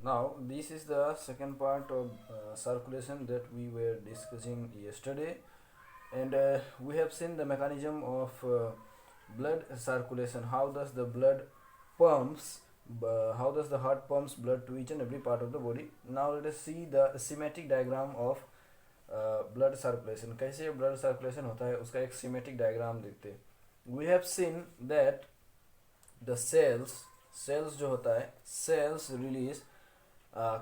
Now, this is the second part of circulation that we were discussing yesterday, and we have seen the mechanism of blood circulation. How does the blood pumps? How does the heart pumps blood to each and every part of the body? Now let us see the schematic diagram of blood circulation. कैसे blood circulation होता है उसका एक schematic diagram देखते हैं. We have seen that the cells जो होता है cells release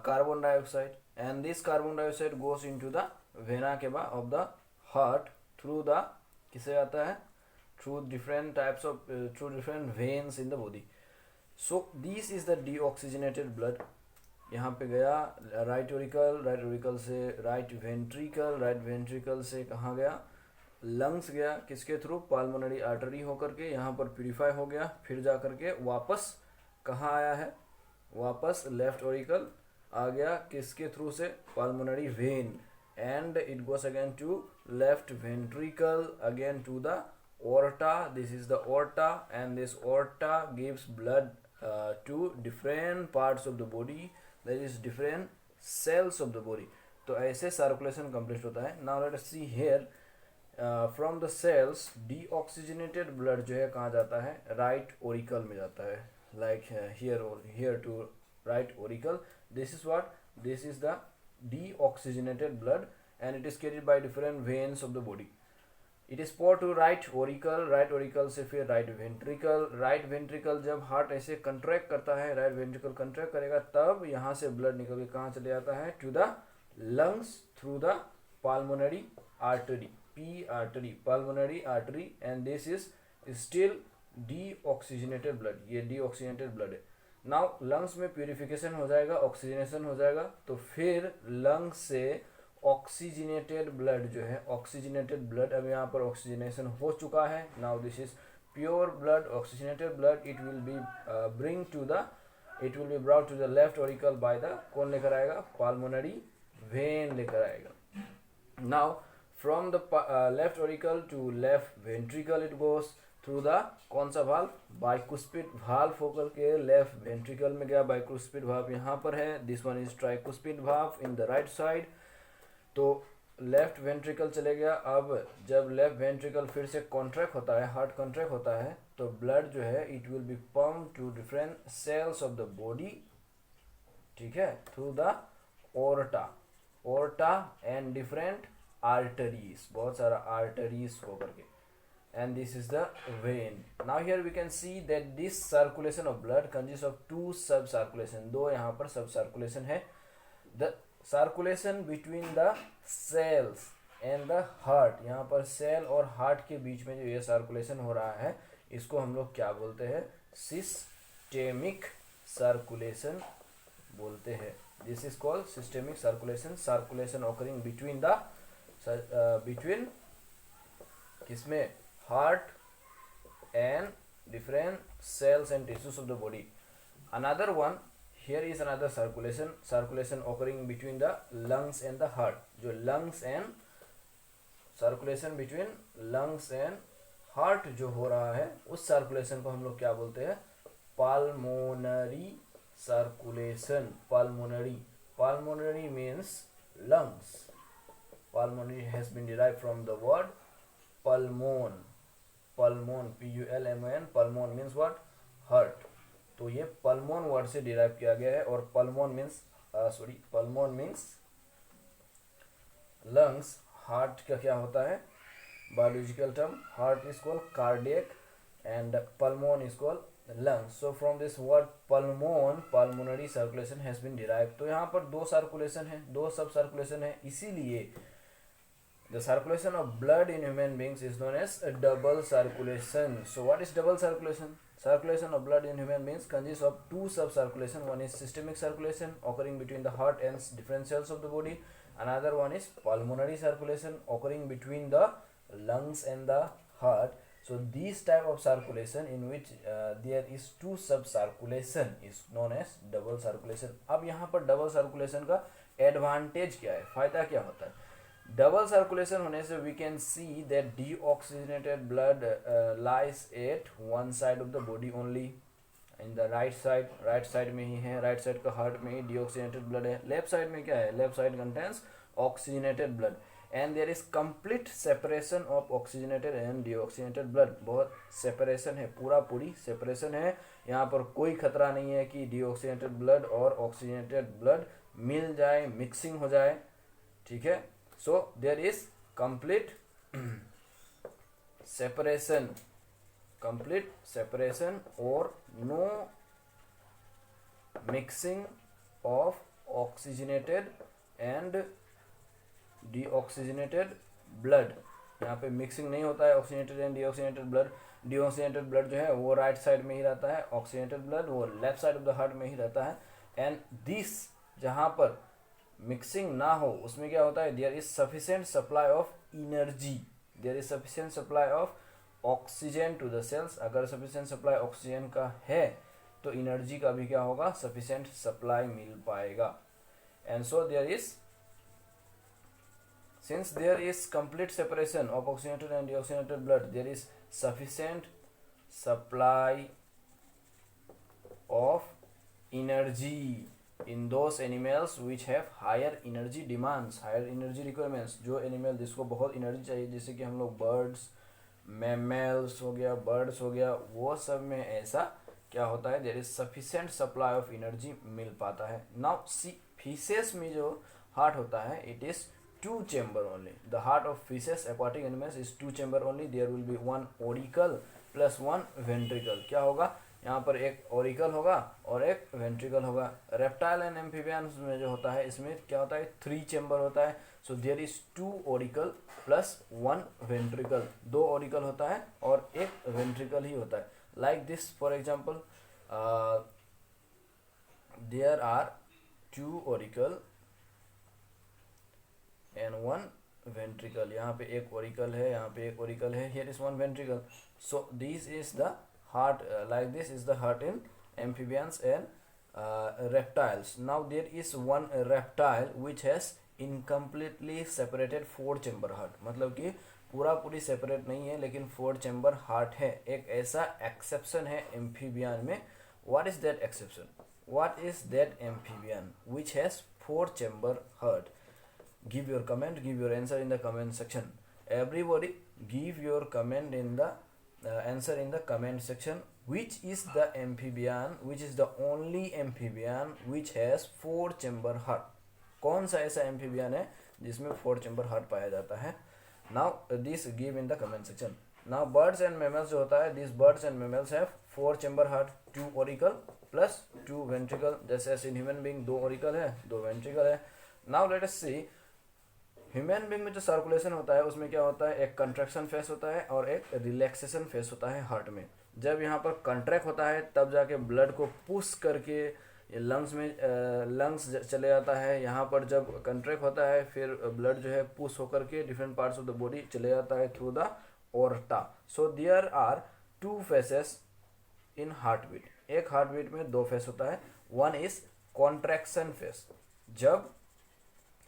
carbon dioxide, and this carbon dioxide goes into the vena cava of the heart through the किसे आता है through different types of through different veins in the body. So this is the deoxygenated blood. यहाँ पे गया right auricle से right ventricle से कहाँ गया, लंग्स गया, किसके थ्रू, पाल्मोनरी आर्टरी होकर के यहाँ पर प्यूरिफाई हो गया, फिर जा करके वापस कहाँ आया है, वापस लेफ्ट ओरिकल आ गया, किसके थ्रू से, pulmonary vein, and it goes again to left ventricle, again to the aorta. This is the aorta, and this aorta gives blood to different parts of the body, that is different cells of the body. तो ऐसे circulation complete होता है. Now let us see here from the cells deoxygenated blood जो है कहाँ जाता है, right Oracle में जाता है, like here to right auricle. This is what, this is the deoxygenated blood, and it is carried by different veins of the body. It is pour to right auricle से फिर right ventricle जब heart ऐसे contract करता है, right ventricle contract करेगा, तब यहाँ से ब्लड निकल के कहाँ चले जाता है, to the lungs through the pulmonary artery, pulmonary artery, and this is still deoxygenated blood. ये डीऑक्सीजनेटेड ब्लड है. नाउ लंग्स में प्यूरिफिकेशन हो जाएगा, ऑक्सीजनेशन हो जाएगा, तो फिर लंग्स से ऑक्सीजनेटेड ब्लड जो है, ऑक्सीजनेटेड ब्लड, अब यहाँ पर ऑक्सीजनेशन हो चुका है. Now this is pure blood, oxygenated blood. It will be brought to the left auricle by the, कौन लेकर आएगा, पाल्मोनरी वेन लेकर आएगा. Now from the left auricle to left ventricle it goes through the, कौन सा valve, बाइकुस्पिड valve होकर के left ventricle में गया. बाइकुस्पिड वाल्व यहाँ पर है. This one is tricuspid valve in the right side. तो लेफ्ट वेंट्रिकल चले गया. अब जब लेफ्ट वेंट्रिकल फिर से कॉन्ट्रैक्ट होता है, हार्ट कॉन्ट्रैक्ट होता है, तो ब्लड जो है it will be pump to different cells of the body, ठीक है, through the aorta and different arteries, बहुत सारा आर्टरीज होकर के, and this is the vein. Now here we can see that this circulation of blood consists of two sub circulation. दो यहाँ पर सब सर्कुलेशन है. The circulation between the cells and the heart, यहाँ पर सेल और हार्ट के बीच में जो ये सर्कुलेशन हो रहा है, इसको हम लोग क्या बोलते हैं, सिस्टेमिक सर्कुलेशन बोलते हैं. This is called systemic circulation occurring between किसमें, heart and different cells and tissues of the body. Another one, here is another circulation occurring between the lungs and the heart. जो lungs and circulation between lungs and heart जो हो रहा है, उस circulation को हम लोग क्या बोलते हैं, pulmonary circulation. Pulmonary means lungs. Pulmonary has been derived from the word pulmon, P-U-L-M-O-N. pulmon means what, heart. तो ये पल्मोन वर्ड से डिराइव किया गया है. और पल्मोन मीन्स लंग्स. हार्ट का क्या होता है, biological term, heart is called cardiac and pulmon is called lungs. So from this word pulmonary circulation has been derive. तो यहाँ पर दो सर्कुलेशन है, दो सब सर्कुलेशन है, इसीलिए the circulation of blood in human beings is known as a double circulation. So what is double circulation? Circulation of blood in human beings consists of two sub-circulation. One is systemic circulation occurring between the heart and different cells of the body. Another one is pulmonary circulation occurring between the lungs and the heart. So this type of circulation in which there is two sub-circulation is known as double circulation. अब यहाँ पर double circulation का advantage क्या है, फायदा क्या होता है. डबल सर्कुलेशन होने से we can see that deoxygenated blood lies at one side of the body only. In the right side में ही है, राइट साइड का हार्ट में ही डीऑक्सीजनेटेड ब्लड है। लेफ्ट साइड में क्या है, left side contains oxygenated blood and there is complete separation of oxygenated and deoxygenated blood. बहुत सेपरेशन है, पूरा पूरी सेपरेशन है, यहाँ पर कोई खतरा नहीं है कि डीऑक्सीजनेटेड ब्लड और ऑक्सीजनेटेड ब्लड मिल जाए, मिक्सिंग हो जाए, ठीक है। So there is complete separation, complete separation or no mixing of oxygenated and deoxygenated blood। यहाँ पे मिक्सिंग नहीं होता है oxygenated and deoxygenated blood. Deoxygenated blood जो है वो राइट साइड में ही रहता है, ऑक्सीजनेटेड ब्लड वो left side of the heart में ही रहता है। एंड दिस जहाँ पर मिक्सिंग ना हो उसमें क्या होता है, there is sufficient supply of energy, there is sufficient supply of oxygen to the cells. अगर सफिशिएंट सप्लाई ऑक्सीजन का है तो एनर्जी का भी क्या होगा, सफिशिएंट सप्लाई मिल पाएगा। And so there is, since there is complete separation of oxygenated and deoxygenated blood, there is sufficient supply of energy in those animals which have higher energy demands, higher energy requirements। जो animal जिसको बहुत energy चाहिए, जैसे कि हम लोग birds, mammals हो गया, बर्ड्स हो गया, वो सब में ऐसा क्या होता है, there is sufficient supply of energy मिल पाता है। नाउ सी फिशेस में जो हार्ट होता है, it is two chamber only. The heart of fishes, aquatic animals is two chamber only. There will be one auricle plus one ventricle। क्या होगा, यहाँ पर एक auricle होगा और एक ventricle होगा। reptile and amphibians में जो होता है, इसमें क्या होता है, थ्री चैम्बर होता है। so there is two auricle plus one ventricle। दो auricle होता है और एक ventricle ही होता है। like this for example, there are two auricle and one ventricle। यहाँ पे एक auricle है, यहाँ पे एक auricle है, here is one ventricle। so this is the heart, like this is the heart in amphibians and reptiles। now there is one reptile which has incompletely separated four chamber heart। मतलब कि पूरा पूरी separate नहीं है लेकिन four chamber heart है। एक ऐसा एक्सेप्शन है एम्फीबियन में। what is that exception, what is that amphibian which has four chamber heart? Give your comment, give your answer in the comment section। everybody give your comment in the answer in the comment section। which is the amphibian, which is the only amphibian which has four chamber heart? कौन सा ऐसा amphibian है जिसमें four chamber heart पाया जाता है? now this give in the comment section। now birds and mammals जो होता है, these birds and mammals have four chamber heart, two auricle plus two ventricle। जैसे in human being दो auricle है, दो ventricle है। now let us see, human being में जो सर्कुलेशन होता है उसमें क्या होता है, एक कंट्रैक्शन फेस होता है और एक रिलैक्सेशन फेस होता है हार्ट में। जब यहाँ पर कंट्रैक्ट होता है तब जाके ब्लड को पुश करके लंग्स में लंग्स चले जाता है। यहाँ पर जब कंट्रैक्ट होता है फिर ब्लड जो है पुश होकर के different parts of the body चले जाता है through the aorta. So there are two phases in heart beat. एक हार्ट बीट में दो फेस होता है। वन इज कॉन्ट्रैक्शन फेस, जब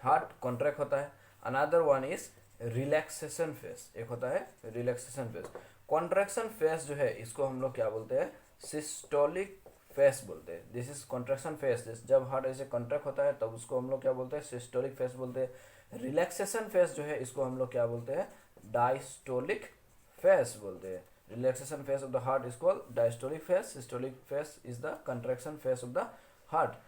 हार्ट कॉन्ट्रैक्ट होता है। Another one is relaxation phase, एक होता है रिलैक्सेशन फेस। कॉन्ट्रैक्शन फेस जो है इसको हम लोग क्या बोलते हैं, सिस्टोलिक फेस बोलते हैं। This is contraction phase. जब हार्ट ऐसे कॉन्ट्रैक्ट होता है तब उसको हम लोग क्या बोलते हैं, सिस्टोलिक फेस बोलते हैं। रिलैक्सेशन फेस जो है इसको हम लोग क्या बोलते हैं, डायस्टोलिक फेस बोलते हैं। Relaxation phase of the heart is called diastolic phase, systolic phase is the contraction phase of the heart.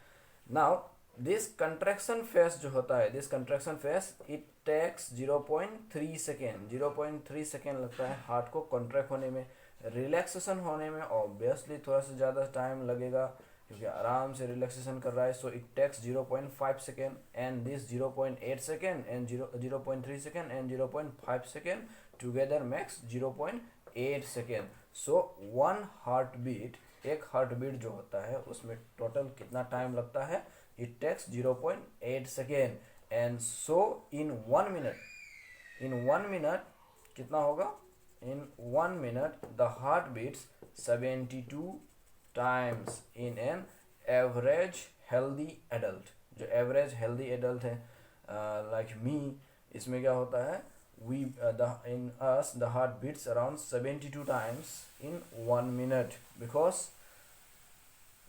Now this contraction phase जो होता है, this contraction phase it takes 0.3 second, 0.3 second लगता है heart को contract होने में। Relaxation होने में ऑब्वियसली थोड़ा सा ज़्यादा टाइम लगेगा क्योंकि आराम से रिलैक्सेशन कर रहा है। So it takes 0.5 second and this 0.8 second and 0.3 second and 0.5 second together max 0.8 second. So one heart beat, एक हार्ट बीट जो होता है उसमें टोटल कितना टाइम लगता है, it takes 0.8 second and so in 1 minute कितना होगा, in 1 minute the heart beats 72 times in an average healthy adult। जो average healthy adult है like me, इसमें क्या होता है, in us the heart beats around 72 times in 1 minute because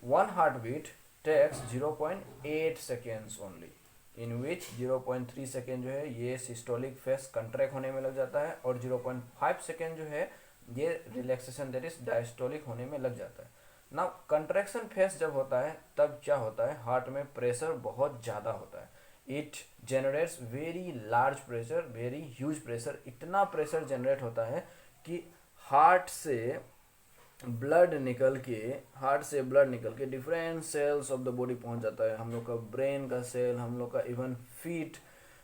one heartbeat takes 0.8 seconds only, in which 0.3 second जो है ये systolic face contract होने में लग जाता है और 0.5 सेकेंड जो है ये रिलैक्सेशन दैट इज डायस्टोलिक होने में लग जाता है। नाउ कंट्रैक्शन फेस जब होता है तब क्या होता है, हार्ट में प्रेशर बहुत ज़्यादा होता है, it generates very large pressure, very huge pressure, इतना प्रेशर जनरेट होता है कि हार्ट से ब्लड निकल के different cells of the body पहुंच जाता है। हम लोग का ब्रेन का सेल, हम लोग का इवन फीट,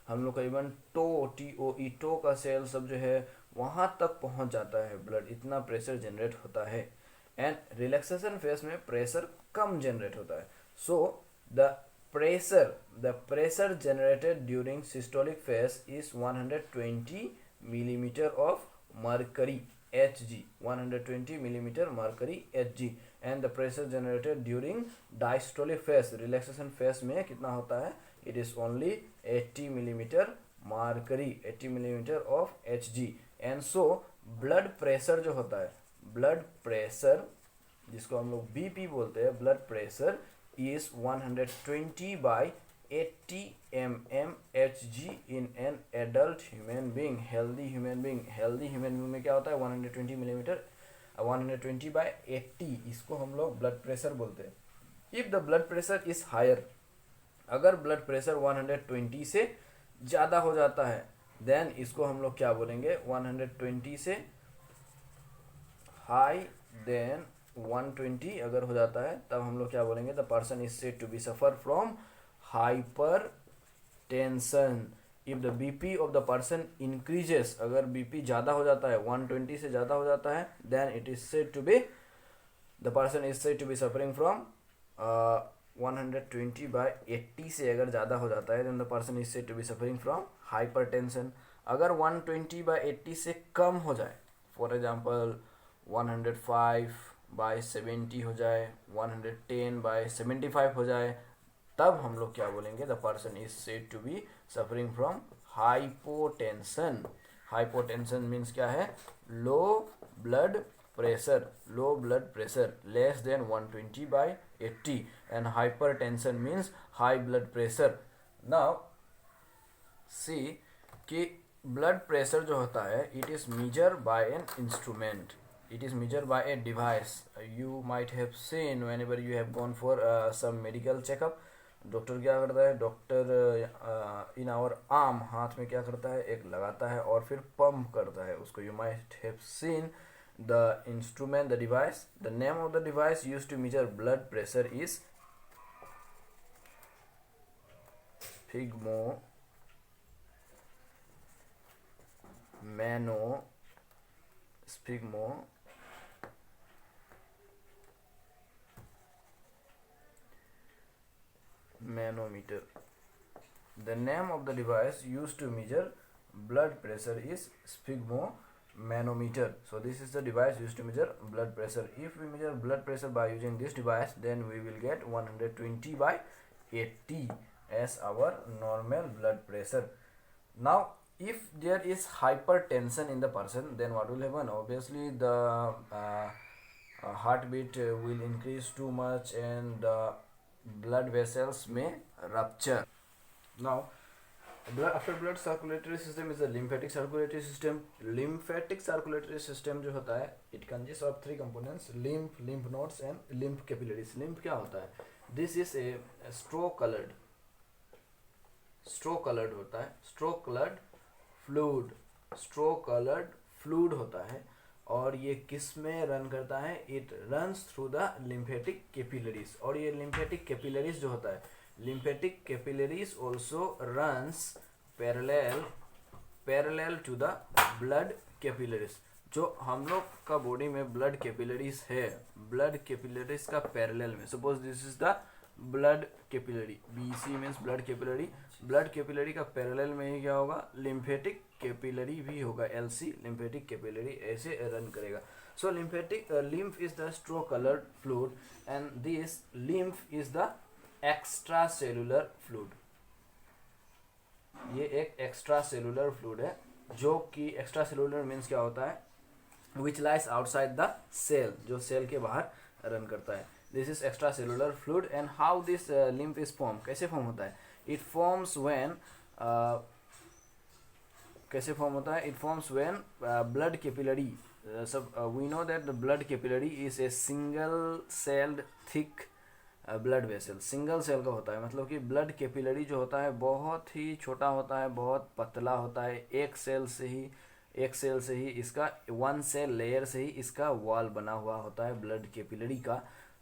हम लोग का इवन TOE टो का सेल सब जो है वहाँ तक पहुंच जाता है ब्लड, इतना प्रेशर जनरेट होता है। एंड रिलैक्सेशन फेस में प्रेशर कम जनरेट होता है। So the pressure generated during systolic phase is 120 millimeter of mercury Hg, 120 millimeter mercury Hg, and the pressure generated during diastolic phase, relaxation phase में कितना होता है, it is only 80 millimeter mercury, 80 millimeter of Hg। and so blood pressure जो होता है, blood pressure जिसको हम लोग BP बोलते हैं, blood pressure is 120 by 80 mm Hg in an adult human being, healthy human being। healthy human being में क्या होता है 120 मिलीमीटर, 120 by 80, इसको हम लोग ब्लड प्रेशर बोलते हैं। If the blood pressure is higher, अगर ब्लड प्रेशर 120 से ज़्यादा हो जाता है देन इसको हम लोग क्या बोलेंगे, 120 से हाई देन 120 अगर हो जाता है तब हम लोग क्या बोलेंगे, the person is said to be suffer from hypertension। if the BP of the person increases, अगर BP ज़्यादा हो जाता है 120 से ज़्यादा हो जाता है then it is said to be, the person is said to be suffering from 120 by 80 से अगर ज़्यादा हो जाता है then the person is said to be suffering from hypertension। अगर 120 by 80 से कम हो जाए, for example 105 by 70 हो जाए, 110 by 75 हो जाए, तब हम लोग क्या बोलेंगे, the person is said to be suffering from hypotension. Hypotension means क्या है, low blood pressure, low blood pressure less than 120 by 80, and hypertension means high blood pressure. Now see कि ब्लड प्रेशर जो होता है it is measure by an instrument, it is measured by a device you might have seen whenever you have gone for some medical checkup। Doctor क्या करता है, doctor in our arm, हाथ में क्या करता है, एक लगाता है और फिर पंप करता है उसको। You might have seen the instrument, the device, the name of the device used to measure blood pressure is sphygmo manometer। The name of the device used to measure blood pressure is sphygmomanometer। So this is the device used to measure blood pressure। If we measure blood pressure by using this device then we will get 120 by 80 as our normal blood pressure। Now if there is hypertension in the person then what will happen, obviously the heartbeat will increase too much and blood vessels may rupture। Now after blood circulatory system is the lymphatic circulatory system। lymphatic circulatory system जो होता है it consists of three components, lymph, lymph nodes and lymph capillaries। lymph क्या होता है, this is a straw colored होता है, straw colored fluid होता है, और ये किस में रन करता है, it runs through the lymphatic capillaries. और ये लिम्फेटिक कैपिलरीज जो होता है, lymphatic capillaries also runs parallel to the blood capillaries. जो हम लोग का बॉडी में ब्लड कैपिलरीज है, ब्लड कैपिलरीज का पैरेलल में, suppose this is the blood capillary, BC means blood capillary, blood capillary का पैरेलल में ही क्या होगा, लिम्फेटिक कैपिलरी भी होगा, LC लिम्फेटिक कैपिलरी ऐसे रन करेगा। So lymphatic lymph is the straw coloured fluid and this lymph is the extra cellular fluid. ये एक एक्स्ट्रा सेलुलर फ्लूइड है जो कि एक्स्ट्रा सेलुलर मीन्स क्या होता है, which lies outside the cell, जो सेल के बाहर रन करता है। This is extra cellular fluid. And how this lymph is form, कैसे फॉर्म होता है? इट फॉर्म्स व्हेन, कैसे फॉर्म होता है? It forms when blood capillary, सब we know that the blood capillary is a single celled thick blood vessel. Single cell का होता है, मतलब कि ब्लड कैपिलरी जो होता है बहुत ही छोटा होता है, बहुत पतला होता है. एक सेल से ही इसका, वन सेल लेयर से ही इसका वॉल बना हुआ होता है ब्लड कैपिलरी का.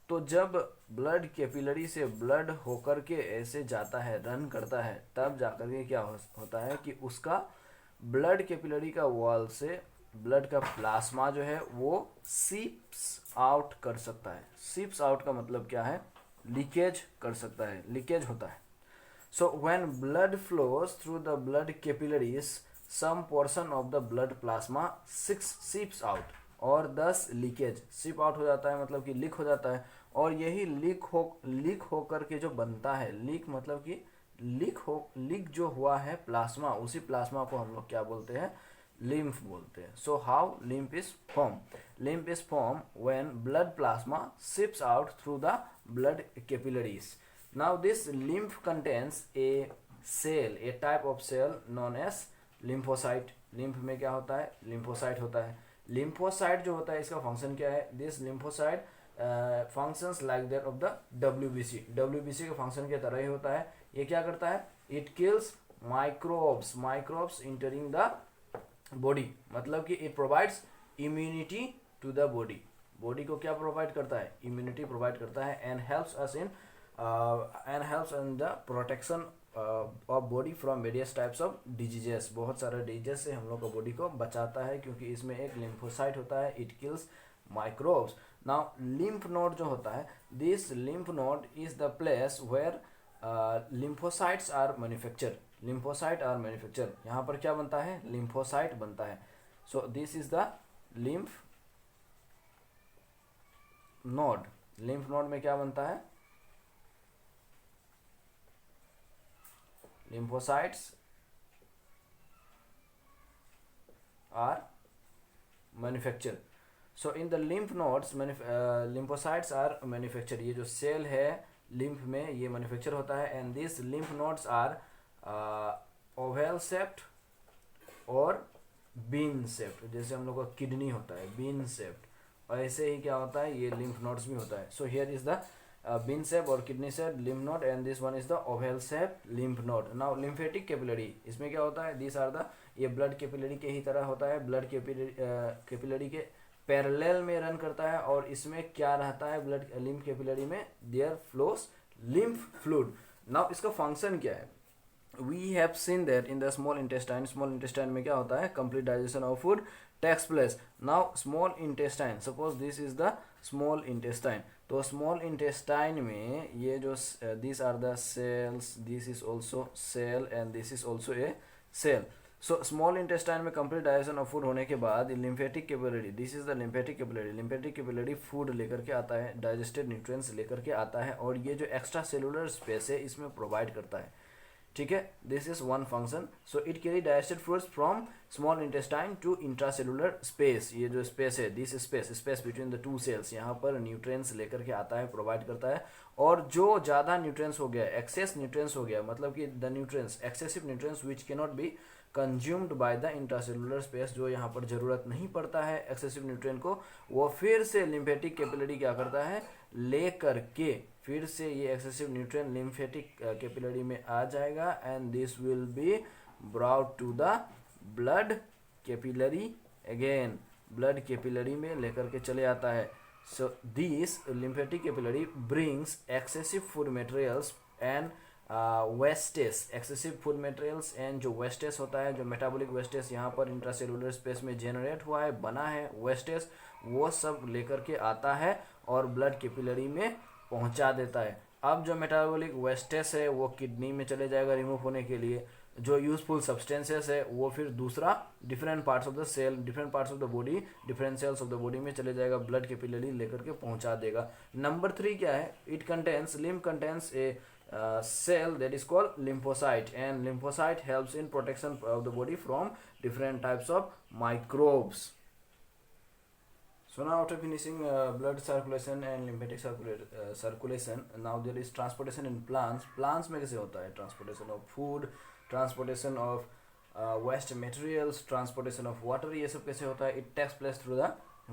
तो जब ब्लड कैपिलरी से ब्लड होकर के ऐसे जाता है, रन करता है, तब जाकर के क्या होता है कि उसका ब्लड कैपिलरी का वॉल से ब्लड का प्लाज्मा जो है वो सीप्स आउट कर सकता है. सीप्स आउट का मतलब क्या है? लीकेज कर सकता है, लीकेज होता है. So when blood flows through the blood capillaries, some portion of the blood plasma seeps out, और दस लीकेज, सीप आउट हो जाता है मतलब कि लीक हो जाता है. और यही लीक हो करके जो बनता है, लीक मतलब कि लीक जो हुआ है प्लाज्मा, उसी प्लाज्मा को हम लोग क्या बोलते हैं? लिम्फ बोलते हैं. So how lymph is form? Lymph is form when blood plasma seeps out through the blood capillaries. Now this lymph contains a cell, a type of cell known as lymphocyte. lymph में क्या होता है? lymphocyte होता है. lymphocyte जो होता है इसका फंक्शन क्या है? this lymphocyte functions like that of the WBC. WBC का फंक्शन के तरह ही होता है. ये क्या करता है? it kills microbes entering the body, मतलब कि it provides immunity to the body. Body को क्या प्रोवाइड करता है? इम्यूनिटी प्रोवाइड करता है. And helps in the protection of body from various types of diseases. बहुत सारे डिजीज से हम लोग का बॉडी को बचाता है, क्योंकि इसमें एक लिम्फोसाइट होता है. It kills microbes. Now lymph node जो होता है, this lymph node is the place where lymphocytes are manufacture. Lymphocyte are manufacture. यहाँ पर क्या बनता है? लिम्फोसाइट बनता है. So this is the lymph node. Lymph node में क्या बनता है? lymphocytes are manufactured. So in the lymph nodes, lymphocytes are manufactured. ये जो सेल है लिम्फ में, ये मैन्युफैक्चर होता है. And this lymph nodes are oval shaped और बीन शेप्ड. जैसे हम लोग का किडनी होता है बीन शेप्ड, और ऐसे ही क्या होता है? ये लिम्फ नोड्स भी होता है. So here is the bean shape और kidney shape lymph node, and this one is the oval shape lymph node. Now lymphatic capillary, इसमें क्या होता है? दिस आर द, ये ब्लड कैपिलरी के ही तरह होता है. ब्लड कैपिलरी के पैरेलल में रन करता है. और इसमें क्या रहता है? ब्लड लिम्फ कैपिलरी में there flows lymph fluid. Now इसका फंक्शन क्या है? We have seen that in the small intestine. Small intestine में क्या होता है? Complete digestion of food takes place. Now small intestine, suppose this is the small intestine. तो small intestine में ये जो these are the cells, this is also cell and this is also a cell. So small intestine में complete digestion of food होने के बाद lymphatic capillary, this is the lymphatic capillary. lymphatic capillary food लेकर के आता है, digested nutrients लेकर के आता है, और ये जो extra cellular space है इसमें provide करता है. ठीक है, this is one function. So it carry digested foods from small intestine to intracellular space. ये जो स्पेस है, this space between the two cells, यहाँ पर न्यूट्रिएंट्स लेकर के आता है, प्रोवाइड करता है. और जो ज़्यादा न्यूट्रिएंट्स हो गया, एक्सेस न्यूट्रिएंट्स हो गया, मतलब कि the nutrients, excessive nutrients which can not be consumed by the intracellular space, जो यहाँ पर ज़रूरत नहीं पड़ता है एक्सेसिव न्यूट्रिएंट को, वो फिर से लिम्फेटिक कैपिलरी क्या करता है? ले करके फिर से ये एक्सेसिव न्यूट्रिएंट लिम्फेटिक कैपिलरी में आ जाएगा. And this will be brought to the blood capillary again. Blood capillary में लेकर के चले आता है. So this lymphatic capillary brings excessive food materials and wastage. Excessive food materials and जो वेस्टेज होता है, जो मेटाबॉलिक वेस्टेज यहाँ पर इंट्रासेलुलर स्पेस में जेनरेट हुआ है, बना है वेस्टेज, वो सब लेकर के आता है और ब्लड कैपिलरी में पहुंचा देता है. अब जो मेटाबॉलिक वेस्टेज है वो किडनी में चले जाएगा रिमूव होने के लिए. जो यूजफुल सब्सटेंसेस है वो फिर दूसरा different parts of the cell, different parts of the body, different cells of the body में चले जाएगा, ब्लड कैपिलरी लेकर के पहुंचा देगा. नंबर 3 क्या है? It contains, lymph contains A cell that is called lymphocyte, and lymphocyte helps in protection of the body from different types of microbes. So now after finishing blood circulation and lymphatic circulation, now there is transportation in plants. Plants में कैसे होता है transportation of food, transportation of waste materials, transportation of water, ये सब कैसे होता है? It takes place through the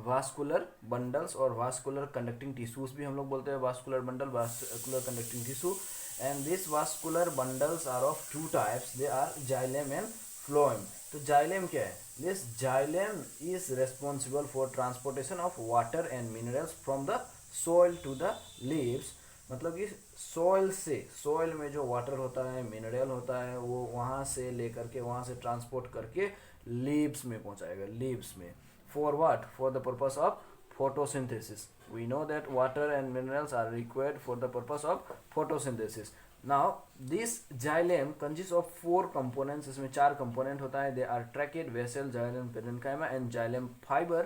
vascular bundles और vascular conducting tissues भी हम लोग बोलते हैं vascular bundle, vascular conducting tissue. And these vascular bundles are of two types. They are xylem and phloem. तो जाइलेम क्या है? This xylem is responsible for transportation of water and minerals from the soil to the leaves. मतलब कि soil से, soil में जो water होता है, मिनरल होता है, वो वहाँ से लेकर के, वहाँ से ट्रांसपोर्ट करके लीव्स में पहुँचाएगा. लीव्स में for what? For the purpose of photosynthesis. We know that water and minerals are required for the purpose of photosynthesis. Now this xylem consists of 4 components. इसमें 4 component होता है. They are trachea, vessel, xylem parenchyma and xylem fiber.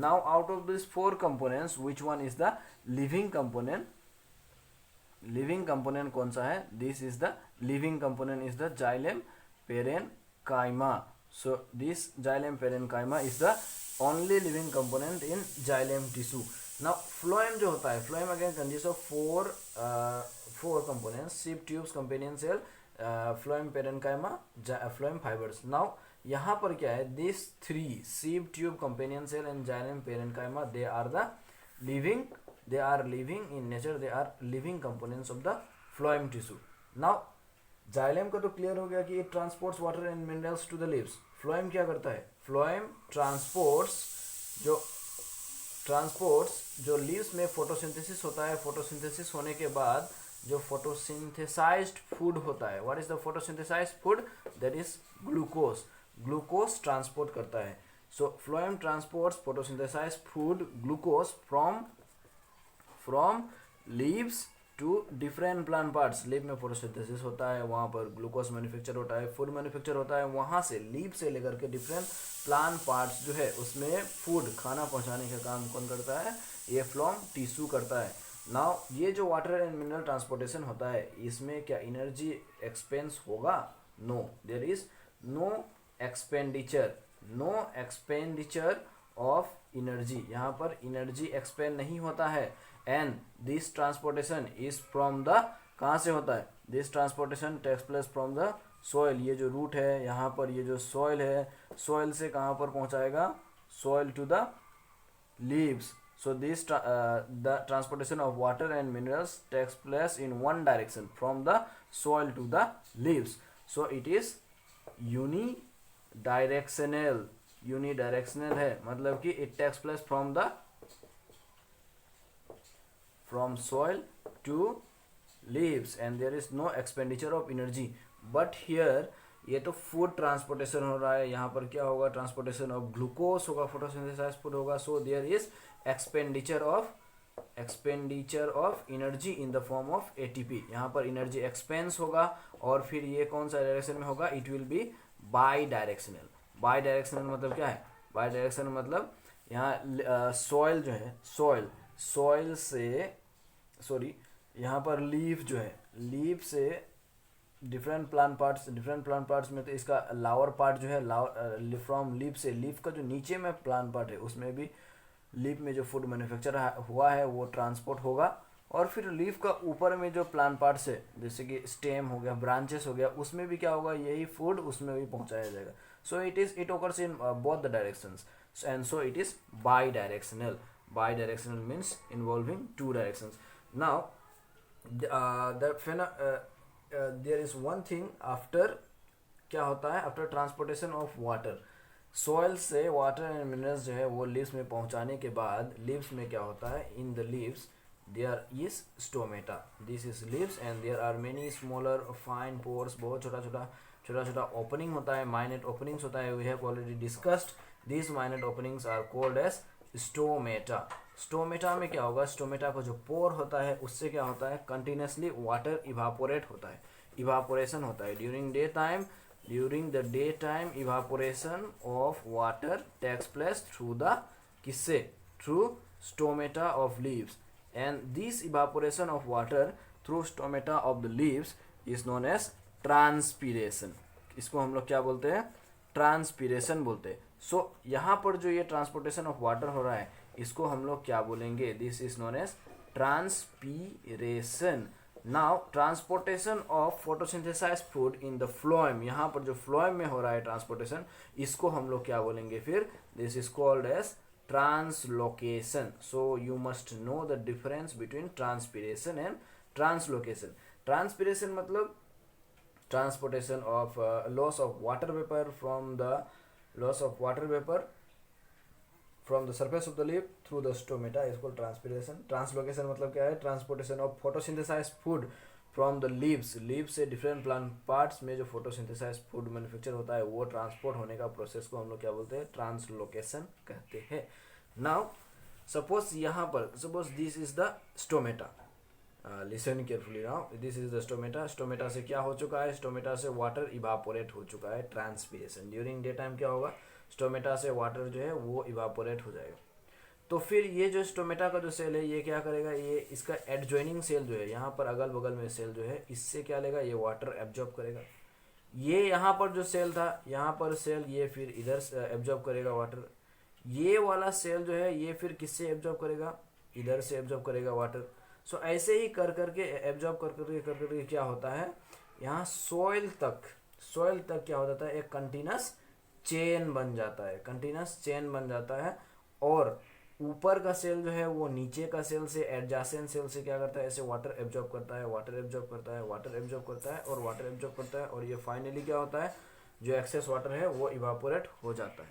Now out of these 4 components, which one is the living component? Living component कौन सा है? This is the living component is the xylem parenchyma. So this xylem parenchyma is the only living component in xylem tissue. Now phloem जो होता है, phloem again consists of 4 components: sheath tubes, companion cell, phloem parenchyma, phloem fibers. Now यहाँ पर क्या है? These 3 sheath tube, companion cell and xylem parenchyma, they are living in nature. They are living components of the phloem tissue. Now xylem का तो clear हो गया कि it transports water and minerals to the leaves. Phloem क्या करता है? Phloem transports जो leaves में फोटोसिंथेसिस होता है. फोटोसिंथेसिस होने के बाद जो फोटोसिंथेसाइज्ड फूड होता है, what is the photosynthesized food? That is glucose. Glucose transport करता है. So phloem transports photosynthesized food glucose from leaves to different plant parts. Leave में फोटोसिंथेसिस होता है, वहाँ पर ग्लूकोज मैन्युफैक्चर होता है, फूड मैन्युफैक्चर होता है. वहाँ से लीव से लेकर के डिफरेंट प्लांट पार्ट्स जो है उसमें फूड, खाना पहुँचाने का काम कौन करता है? ये फ्लोएम टिश्यू करता है. नाउ ये जो वाटर एंड मिनरल ट्रांसपोर्टेशन होता है, इसमें क्या एनर्जी एक्सपेंस होगा? No, there is no expenditure of energy. यहाँ पर एनर्जी एक्सपेंड नहीं होता है. And this transportation is from the, कहाँ से होता है? This transportation takes place from the soil. ये जो रूट है यहाँ पर, ये जो सॉइल है, सॉइल से कहाँ पर पहुँचाएगा? Soil to the leaves. So this the transportation of water and minerals takes place in one direction from the soil to the leaves. So it is unidirectional है. मतलब कि it takes place from soil to leaves and there is no expenditure of energy. But here ये तो food transportation हो रहा है. यहाँ पर क्या होगा? ट्रांसपोर्टेशन ऑफ ग्लूकोज होगा, फोटोसिंथेसाइज फूड होगा. So there is expenditure of energy in the form of ATP. यहाँ पर एनर्जी एक्सपेंस होगा. और फिर ये कौन सा डायरेक्शन में होगा? It will B by directional. By directional मतलब क्या है? बाई डायरेक्शनल मतलब यहाँ सॉइल जो है, सॉइल से, सॉरी, यहाँ पर लीफ जो है, लीफ से डिफरेंट प्लांट पार्ट्स में, तो इसका लावर पार्ट जो है, फ्रॉम लीफ से, लीफ का जो नीचे में प्लांट पार्ट है उसमें भी लीफ में जो फूड मैन्युफैक्चर हुआ है वो ट्रांसपोर्ट होगा. और फिर लीफ का ऊपर में जो प्लांट पार्ट्स है, जैसे कि स्टेम हो गया, ब्रांचेस हो गया, उसमें भी क्या होगा? यही फूड उसमें भी पहुँचाया जाएगा. So it occurs in both the directions and so it is by directional. Bidirectional means involving 2 directions. Now there is one thing after, क्या होता है? After transportation of water, soil से वाटर एंड मिनरल्स जो है वो leaves में पहुंचाने के बाद, लीव्स में क्या होता है? In the leaves there is stomata. This is leaves and there are many smaller fine pores. बहुत छोटा ओपनिंग होता है, माइनट ओपनिंग्स होता है. We have already discussed this. Minute openings are called as stomata. Stomata में क्या होगा? Stomata का जो पोर होता है उससे क्या होता है? कंटिन्यूसली वाटर इवापोरेट होता है, इवापोरेशन होता है. During the day time evaporation of water takes place through the, किससे? Through stomata of leaves. And this evaporation of water through stomata of the leaves is known as transpiration. इसको हम लोग क्या बोलते हैं? ट्रांसपीरेशन बोलते हैं. सो यहाँ पर जो ये ट्रांसपोर्टेशन ऑफ वाटर हो रहा है, इसको हम लोग क्या बोलेंगे? This is known as transpiration. Now transportation of photosynthesize food in the phloem, यहाँ पर जो फ्लोएम में हो रहा है ट्रांसपोर्टेशन, इसको हम लोग क्या बोलेंगे फिर? This is called as translocation. So you must know the difference between transpiration and translocation. Transpiration मतलब transportation of loss of water vapor from the surface of the leaf through the stomata is called transpiration. Translocation मतलब क्या है? transportation of photosynthesized food from the leaves से different plant parts में जो photosynthesized food manufacture होता है वो transport होने का process को हम लोग क्या बोलते हैं? translocation कहते हैं. Now suppose यहाँ पर this is the stomata. Listen carefully now. This is the stomata. Stomata से क्या हो चुका है? स्टोमेटा से वाटर इवापोरेट हो चुका है. ट्रांसपीरेशन ड्यूरिंग डे टाइम क्या होगा? स्टोमेटा से वाटर जो है वो इवापोरेट हो जाएगा. तो फिर ये जो स्टोमेटा का जो सेल है ये क्या करेगा? ये इसका एडजॉइनिंग सेल जो है यहाँ पर अगल बगल में सेल जो है इससे क्या लेगा? ये वाटर एब्जॉर्ब करेगा. ये यहाँ पर जो सेल था यहाँ पर सेल ये फिर इधर एब्जॉर्ब करेगा वाटर. ये वाला सेल जो है ये फिर किससे एब्जॉर्ब करेगा? इधर से एब्जॉर्ब करेगा वाटर. सो ऐसे ही कर करके एब्जॉर्ब कर करके क्या होता है? यहाँ सॉइल तक क्या हो जाता है? एक कंटिन्यूस चेन बन जाता है. और ऊपर का सेल जो है वो नीचे का सेल से एडजासेंट सेल से क्या करता है? ऐसे वाटर एब्जॉर्ब करता है और ये फाइनली क्या होता है? जो एक्सेस वाटर है वो इवापोरेट हो जाता है.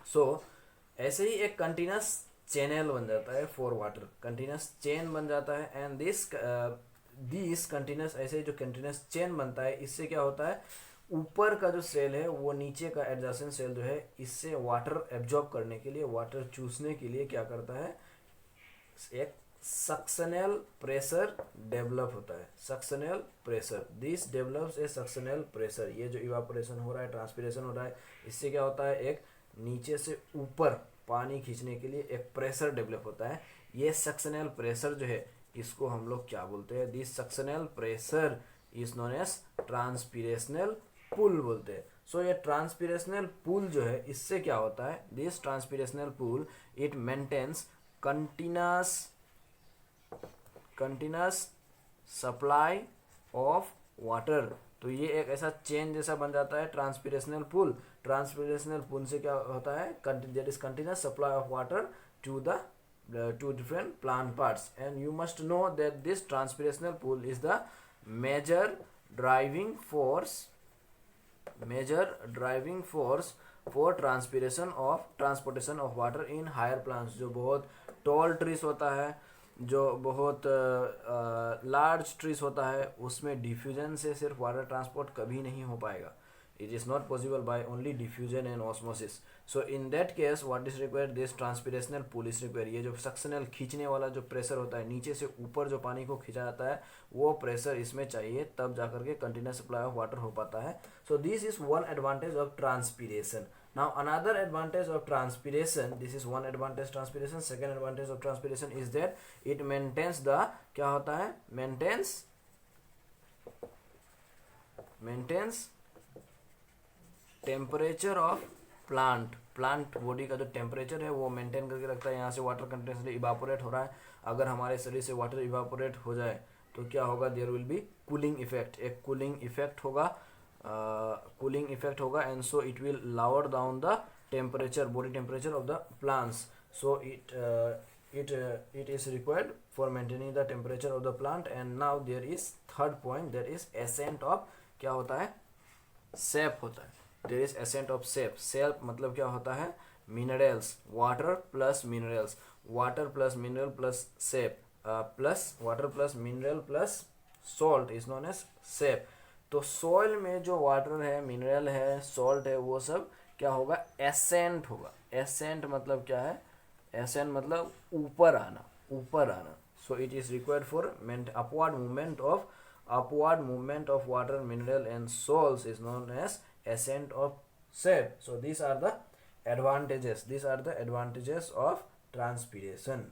सो ऐसे ही एक कंटिन्यूस चैनल बन जाता है फॉर वाटर. कंटिन्यूस चेन बन जाता है. एंड दिस कंटिन्यूस ऐसे जो कंटिन्यूस चेन बनता है इससे क्या होता है? ऊपर का जो सेल है वो नीचे का एडजेसेंट सेल जो है इससे वाटर एब्जॉर्ब करने के लिए, वाटर चूसने के लिए क्या करता है? एक सक्शनल प्रेशर डेवलप होता है. Suctional pressure. This develops a suctional pressure. ये जो इवापोरेशन हो रहा है, ट्रांसपीरेशन हो रहा है, इससे क्या होता है? एक नीचे से ऊपर पानी खींचने के लिए एक प्रेशर डेवलप होता है. ये सक्शनल प्रेशर जो है इसको हम लोग क्या बोलते हैं? This suctional pressure is known as transpirational pull बोलते हैं. सो ये ट्रांसपीरेशनल पुल जो है इससे क्या होता है? This transpirational pull it maintains continuous supply of water. तो ये एक ऐसा चेन जैसा बन जाता है ट्रांसपीरेशनल पुल. ट्रांसपीरेशनल पुल से क्या होता है? There is continuous supply of water to the to different plant parts. And you must know that this transpirational pull is the major driving force for transportation of water in higher plants. जो बहुत tall trees होता है, जो बहुत large trees होता है, उसमें diffusion से सिर्फ वाटर ट्रांसपोर्ट कभी नहीं हो पाएगा. It is not possible by only diffusion and osmosis. So in that case what is required? This transpirational pull is required. ये जो सक्शनल खींचने वाला जो प्रेशर होता है, नीचे से ऊपर जो पानी को खींचा जाता है वो प्रेशर इसमें चाहिए, तब जाकर के कंटिन्यूस सप्लाई ऑफ वाटर हो पाता है. So this is one advantage of transpiration. Now another advantage of transpiration, this is one advantage transpiration. Second advantage of transpiration is that it maintains the क्या होता है? maintains temperature of plant body का जो temperature है वो maintain करके रखता है. यहाँ से वाटर कंटिन्यूसली इवापोरेट हो रहा है. अगर हमारे शरीर से वाटर इवापोरेट हो जाए तो क्या होगा? There will be cooling effect. एक कूलिंग इफेक्ट होगा and so it will lower down the body temperature of the plants. So it is required for maintaining the temperature of the plant. And now there is third point, that is ascent of क्या होता है? sap होता है. There is ascent of sap मतलब क्या होता है? minerals, water plus minerals plus sap plus water plus mineral plus salt is known as sap. तो सॉइल में जो वाटर है, मिनरल है, सॉल्ट है, वो सब क्या होगा? एसेंट होगा. एसेंट मतलब क्या है? एसेंट मतलब ऊपर आना. सो it is required for upward movement of water, mineral and salts is known as ascent of sap. So these are the advantages of transpiration.